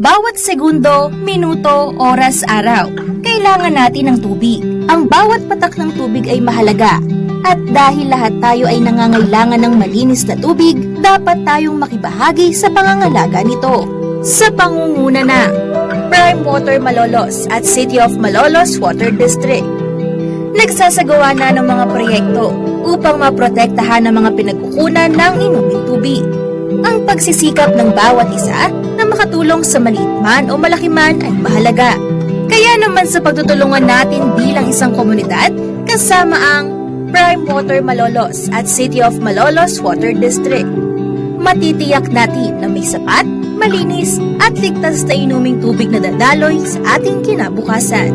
Bawat segundo, minuto, oras, araw, kailangan natin ng tubig. Ang bawat patak ng tubig ay mahalaga. At dahil lahat tayo ay nangangailangan ng malinis na tubig, dapat tayong makibahagi sa pangangalaga nito. Sa pangunguna ng Prime Water Malolos at City of Malolos Water District, nagsasagawa na ng mga proyekto upang maprotektahan ang mga pinagkukunan ng inuming tubig. Ang pagsisikap ng bawat isa na makatulong sa maliit man o malaki man ay mahalaga. Kaya naman sa pagtutulungan natin bilang isang komunidad, kasama ang Prime Water Malolos at City of Malolos Water District, matitiyak natin na may sapat, malinis at ligtas na inuming tubig na dadaloy sa ating kinabukasan.